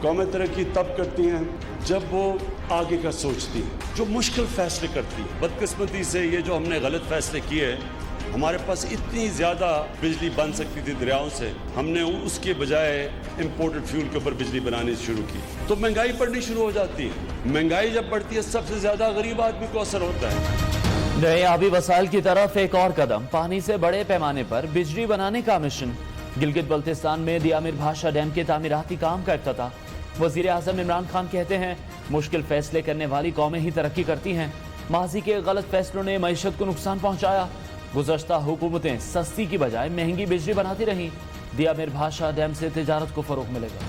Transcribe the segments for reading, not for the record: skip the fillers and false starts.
कौमें तरक्की तब करती हैं जब वो आगे का सोचती हैं, जो मुश्किल फैसले करती हैं। बदकिस्मती से ये जो हमने गलत फैसले किए, हमारे पास इतनी ज़्यादा बिजली बन सकती थी दरियाओं से, हमने उसके बजाय इम्पोर्टेड फ्यूल के ऊपर बिजली बनानी शुरू की, तो महंगाई बढ़नी शुरू हो जाती है। महंगाई जब बढ़ती है, सबसे ज़्यादा गरीब आदमी को असर होता है। नए आबी वसाइल की तरफ एक और कदम, पानी से बड़े पैमाने पर बिजली बनाने का मिशन। गिलगित बल्तिस्तान में दियामिर भाषा डैम के तामीराती काम का इफ्तिताह। वजीर आजम इमरान खान कहते हैं, मुश्किल फैसले करने वाली कौमें ही तरक्की करती हैं। माजी के गलत फैसलों ने मईशत को नुकसान पहुंचाया। गुज़श्ता हुकूमतें सस्ती की बजाय महंगी बिजली बनाती रहीं। दियामिर भाषा डैम से तिजारत को फरोग मिलेगा।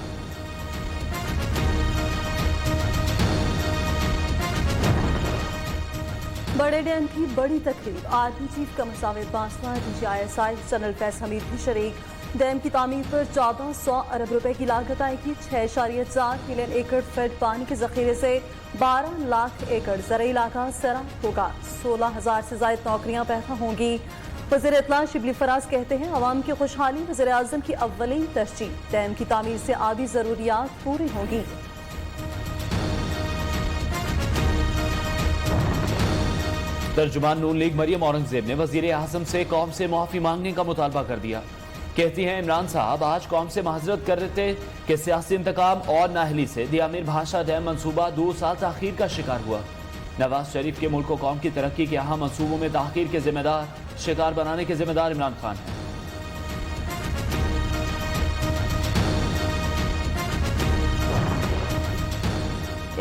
बड़े डैम की बड़ी तकरीब, आर्मी चीफ का मसाविद बांसवाड़ा, DGISI जनरल फैज हमीद भी शरीक। डैम की तामीर पर 1400 अरब रुपए की लागत आएगी। 6.4 मिलियन एकड़ फीट पानी के जखीरे से 12 लाख एकड़ ज़राई इलाका सैराब होगा। 16,000 से ज़ायद नौकरियां पैदा होंगी। वज़ीर इत्तला शिबली फराज कहते हैं, अवाम की खुशहाली वज़ीर आज़म की अव्वलीन तरजीह। डैम की तामीर से आबी ज़रूरियात पूरी होंगी। तर्जुमान नून लीग मरियम औरंगजेब ने वजीर आज़म से कौम से मुआफ़ी मांगने का मुतालबा कर दिया। कहती हैं, इमरान साहब आज कौम से माजरत कर रहे थे कि सियासी इंतकाम और नाहली से दियामिर भाषा डैम मनसूबा 2 साल ताखीर का शिकार हुआ। नवाज शरीफ के मुल्क कौम की तरक्की के अहम मनसूबों में ताखीर के जिम्मेदार, शिकार बनाने के जिम्मेदार इमरान खान हैं।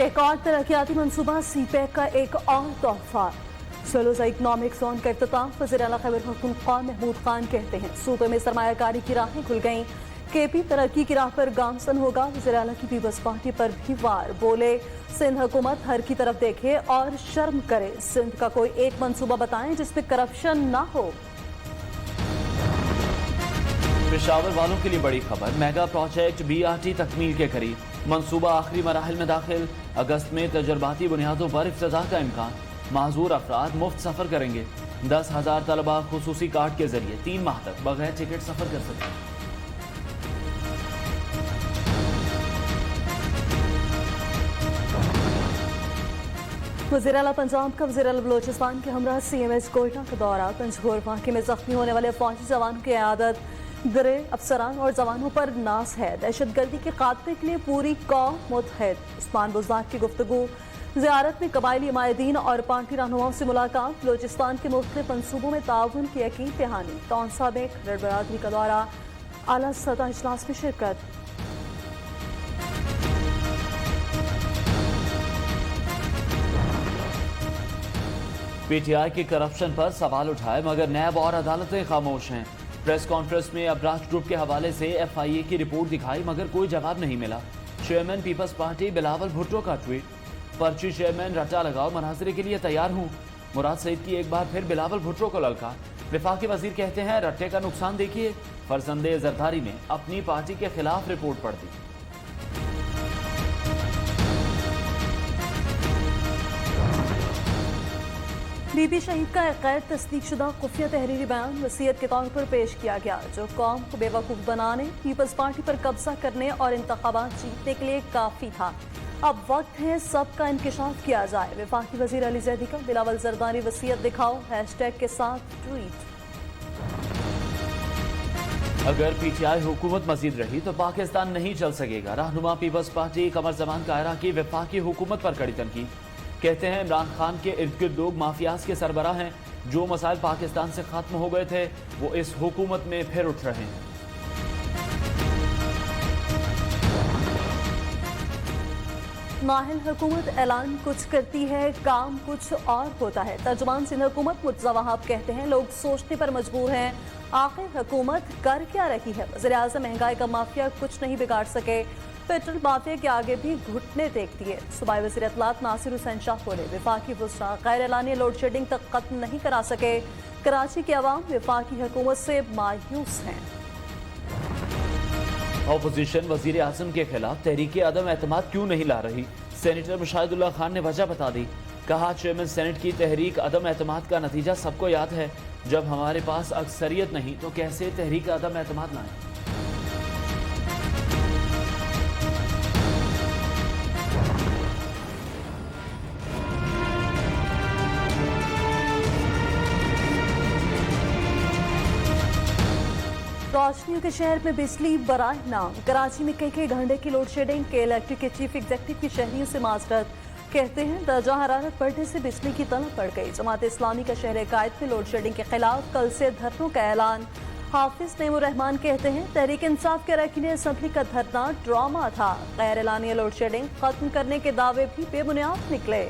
एक और तरक्याती मनसूबा, CPEC का एक और तोहफा। सलोजा इकनॉमिक जोन का इफ्तिताह। वज़ीर आला खैबर पख्तूनख्वा महमूद खान कहते हैं, सूबे में सरमायाकारी की राहें खुल गईं। KP तरक्की की राह पर गामसन होगा। वज़ीर आला की पीपल्स पार्टी पर भी वार, बोले सिंध हुकूमत हर की तरफ देखे और शर्म करे। सिंध का कोई एक मनसूबा बताएं जिसमें करप्शन ना हो। पेशावर वालों के लिए बड़ी खबर, मेगा प्रोजेक्ट BRT तकमील के करीब। मनसूबा आखिरी मराहिल में दाखिल। अगस्त में तजर्बाती बुनियादों पर इफ्तिताह का इम्कान। माजूर अफराद मुफ्त सफर करेंगे। 10,000 तलबा खुसूसी कार्ड के जरिए 3 माह तक बगैर टिकट सफर कर सकते हैं। वज़ीर आला पंजाब का वज़ीर आला बलोचिस्तान के हमरा CMH कोयटा का दौरा। पंजगोर वाक़े में जख्मी होने वाले फौजी जवानों की आदत, दरे अफसरान और जवानों पर नाज है। दहशतगर्दी के खात्मे के लिए पूरी कौम मुतहद। उस्मान बुज़दार की गुफ्तगू। ज़ियारत में कबायली माहिदीन और पार्टी रहनुमाओं से मुलाकात। बलोचिस्तान के मुख्तलिफ मनसूबों में ताउन की यकीन दहानी। तौंसा में खरड़ बरादरी का दौरा। आला सतह इजलास में शिरकत। PTI के करप्शन पर सवाल उठाए मगर नैब और अदालतें खामोश हैं। प्रेस कॉन्फ्रेंस में अबराज ग्रुप के हवाले से FIA की रिपोर्ट दिखाई मगर कोई जवाब नहीं मिला। चेयरमैन पीपल्स पार्टी बिलावल भुट्टो का ट्वीट, पर्ची चेयरमैन रट्टा लगाओ, मनाजरे के लिए तैयार हूँ। मुराद सईद की एक बार फिर बिलावल भुट्टो को ललकार। वफाकी वजीर कहते हैं, रट्टे का नुकसान देखिए। फरजंदे जरदारी ने अपनी पार्टी के खिलाफ रिपोर्ट पढ़ दी। बीबी शहीद का एक गैर तस्दीकशुदा खुफिया तहरीरी बयान वसीयत के तौर पर पेश किया गया, जो कौम को बेवकूफ़ बनाने, पीपल्स पार्टी पर कब्जा करने और इंतखाबात जीतने के लिए काफ़ी था। अब वक्त है सबका इंकशाफ किया जाए। वफाकी वजीर अली जैदी का बिलावल जरदारी वसीयत दिखाओ हैशटैग के साथ ट्वीट। अगर PTI हुकूमत मजीद रही तो पाकिस्तान नहीं चल सकेगा। रहनुमा पीपल्स पार्टी कमर जमान कायरा की वफाकी हुकूमत पर कड़ी तनकीद। कहते हैं, इमरान खान के इर्द गिर्द लोग माफियाज के सरबराह हैं। जो मसाइल पाकिस्तान से खत्म हो गए थे वो इस हुकूमत में फिर उठ रहे हैं। नाहिल हुकूमत ऐलान कुछ करती है, काम कुछ और होता है। तर्जुमान सिंध हुकूमत मुर्तज़ा वहाब कहते हैं, लोग सोचने पर मजबूर हैं, आखिर हुकूमत कर क्या रही है। वज़ीर आज़म महंगाई का माफिया कुछ नहीं बिगाड़ सके, पेट्रोल माफिया के आगे भी घुटने टेकती है। सूबाई वज़ीर इत्तलात नासिर हुसैन शाह बोले, वफाकी वुज़रा गैर एलानी लोड शेडिंग तक खत्म नहीं करा सके। कराची के अवाम वफाकी हुकूमत से मायूस हैं। अपोजिशन वजीर आजम के खिलाफ तहरीक अदम एतमाद क्यों नहीं ला रही। सेनेटर मुशाहिदुल्लाह खान ने वजह बता दी। कहा, चेयरमैन सेनेट की तहरीक अदम एतमाद का नतीजा सबको याद है। जब हमारे पास अक्सरियत नहीं तो कैसे तहरीक अदम एतमाद लाएं। रोशनियों के शहर में बिजली बराह नाम। कराची में कई घंटे की लोड शेडिंग के इलेक्ट्रिक के चीफ एग्जीक्यूटिव की शहरियों से माजरत। कहते हैं दर्जा हरारत बढ़ने से बिजली की तलब बढ़ गई। जमात इस्लामी का शहर कायद में लोड शेडिंग के खिलाफ कल से धरनों का ऐलान। हाफिज नईमुर रहमान कहते हैं तहरीक इंसाफ के अरकान असम्बली का धरना ड्रामा था। गैर एलानिया लोड शेडिंग खत्म करने के दावे भी बेबुनियाद निकले।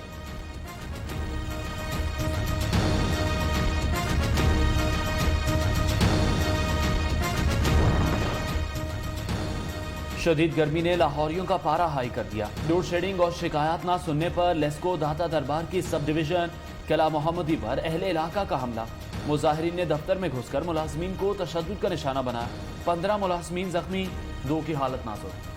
शदीद गर्मी ने लाहौरियों का पारा हाई कर दिया। लोड शेडिंग और शिकायत ना सुनने पर लेस्को दाता दरबार की सब डिवीजन कला मोहम्मदी पर अहले इलाका का हमला। मुजाहिरीन ने दफ्तर में घुसकर मुलाजमीन को तशद्दुद का निशाना बनाया। 15 मुलाजमीन जख्मी, 2 की हालत नाजुक।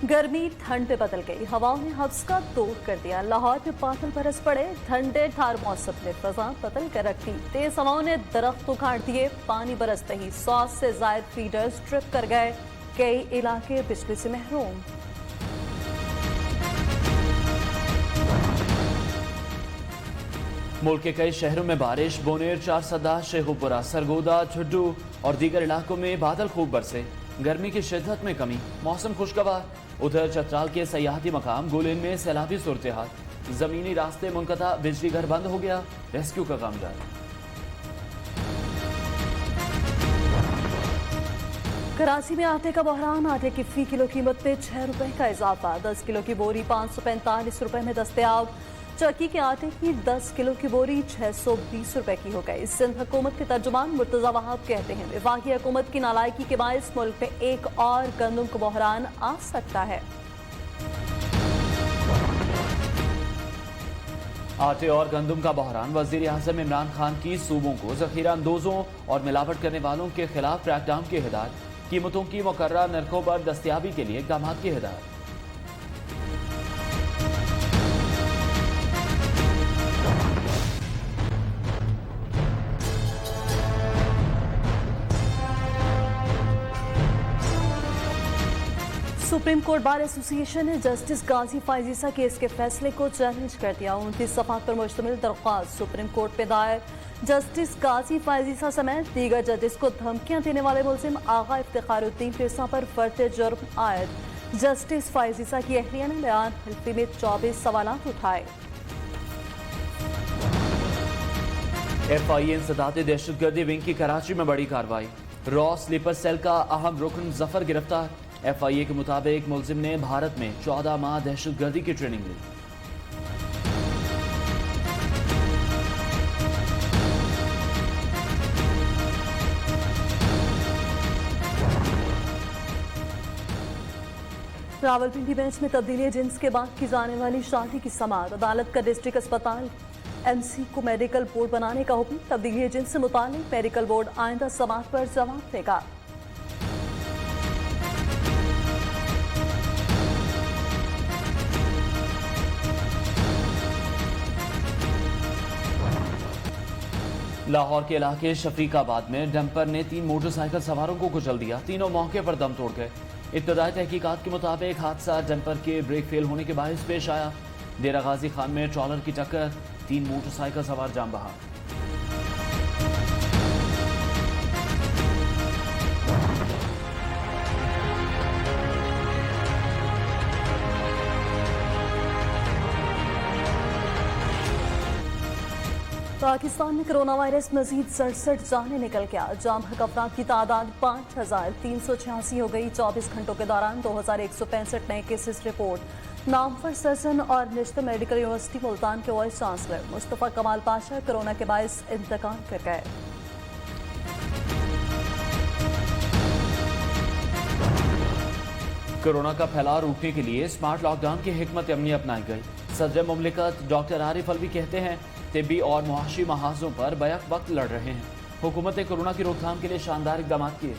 गर्मी ठंड पे बदल गई। हवाओं ने हब्स का तोड़ कर दिया। लाहौर में बादल बरस पड़े। ठंडे ठार मौसम ने फजा बदल कर रख दी। तेज हवाओं ने दरख्त उखाड़ दिए। पानी बरसते ही 100 से जायद फीडर्स ट्रिप कर गए। कई इलाके बिजली से महरूम। मुल्क के कई शहरों में बारिश। बोनेर, चारसदा, शेखुपुरा, सरगोदा, झुड्डू और दीगर इलाकों में बादल खूब बरसे। गर्मी की शिद्दत में कमी, मौसम खुशगवार। उधर चतराल के सयाहती मकाम गुलेन में सैलाबी सूरत हाल। जमीनी रास्ते मुनक़ता, बिजली घर बंद हो गया। रेस्क्यू का काम जारी। कराची में आटे का बहरान। आटे की फी किलो कीमत में 6 रुपए का इजाफा। 10 किलो की बोरी 545 रुपए में दस्तयाब। चक्की के आटे की 10 किलो की बोरी 620 रुपए की हो गई। सिंध हुकूमत के तर्जुमान मुर्तजा वहाब कहते हैं वफाकी हुकूमत की नालायकी के बायस मुल्क में एक और गंदम का बहरान आ सकता है। आटे और गंदम का बहरान। वजीर आज़म इमरान खान की सूबों को जखीरा अंदोजों और मिलावट करने वालों के खिलाफ क्रैकडाउन की हिदायत। कीमतों की मुकर्रर नरखों पर दस्तयाबी के लिए इक़दाम की हिदायत। सुप्रीम कोर्ट बार एसोसिएशन ने जस्टिस गाजी फायजीसा केस के फैसले को चैलेंज कर दिया। 29 सफ़ात पर मुश्तमिल दरख्वास्त सुप्रीम कोर्ट में दायर। जस्टिस गाजी फायजीसा समेत दीगर जजेस को धमकियां देने वाले मुल्जिम आगा इफ्तिखारुद्दीन फिरसा पर फर्द जुर्म आयद। जस्टिस फायजीसा की अहलिया ने बयान हल्फी में 24 सवालात उठाए। FIA इंसदाद दहशतगर्दी विंग की कराची में बड़ी कार्रवाई। रॉ स्लीपर सेल का अहम रुकन जफर गिरफ्तार। FIA के मुताबिक मुल्जिम ने भारत में 14 माह दहशतगर्दी की ट्रेनिंग ली। रावलपिंडी बेंच में तब्दीली जिन्स के बाद की जाने वाली शादी की समाअत। अदालत का डिस्ट्रिक्ट अस्पताल MC को मेडिकल बोर्ड बनाने का हुक्म। तब्दीली जिन्स से मुताल्लिक मेडिकल बोर्ड आइंदा समाअत पर जवाब देगा। लाहौर के इलाके शफीकाबाद में डंपर ने 3 मोटरसाइकिल सवारों को कुचल दिया। तीनों मौके पर दम तोड़ गए। इब्तदाई तहकीकात के मुताबिक हादसा डंपर के ब्रेक फेल होने के बायस पेश आया। डेरा गाजी खान में ट्रॉलर की टक्कर, 3 मोटरसाइकिल सवार जान बहा। पाकिस्तान में कोरोना वायरस मजीद 67 जाने निकल गया। जाम हक अफराद की तादाद 5386 हो गई। 24 घंटों के दौरान 2165 नए केसेस रिपोर्ट। नामवर सर्जन और नेशनल मेडिकल यूनिवर्सिटी मुल्तान के वाइस चांसलर मुस्तफ़ा कमाल पाशा कोरोना के बायस इंतकाल कर गए। कोरोना का फैलाव रोकने के लिए स्मार्ट लॉकडाउन की हिकमत अमली अपनाई गई। सदर मुमलिकत डॉक्टर आरिफ अलवी कहते हैं तिब्बी और मुआशी महाजों पर बैक वक्त लड़ रहे हैं। हुकूमत ने कोरोना की रोकथाम के लिए शानदार इक़दाम किए।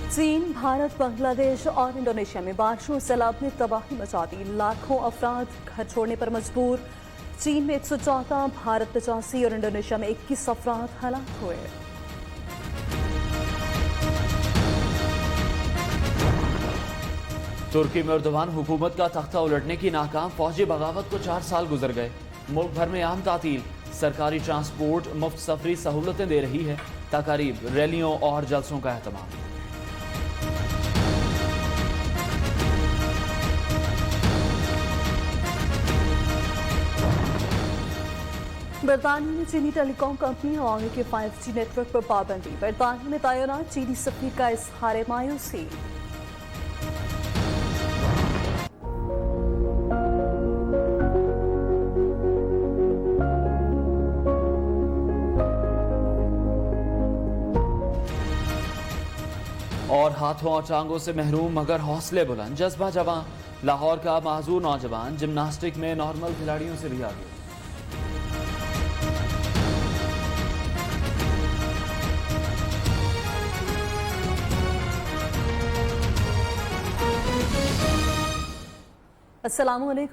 चीन, भारत, बांग्लादेश और इंडोनेशिया में बारिशों और सैलाब ने तबाही मचा दी। लाखों अफराद घर छोड़ने पर मजबूर। चीन में 114, भारत 85 और इंडोनेशिया में 21 अफराद हलाक हुए। तुर्की में एर्दोगान हुकूमत का तख्ता उलटने की नाकाम फौजी बगावत को 4 साल गुजर गए। मुल्क भर में आम तातील, सरकारी ट्रांसपोर्ट, मुफ्त सफरी सहूलतें दे रही है। तकारीब, रैलियों और जलसों का एहतमाम। बरतानिया में चीनी टेलीकॉम कंपनी हवावे के 5G नेटवर्क पर पाबंदी। बरतानिया में तैनात चीनी सफीर का इजहार मायूसी। और हाथों और टांगों से महरूम मगर हौसले बुलंद, जज्बा जवां। लाहौर का माजूर नौजवान जिम्नास्टिक में नॉर्मल खिलाड़ियों से भी आगे। अस्सलामुअलैकुम।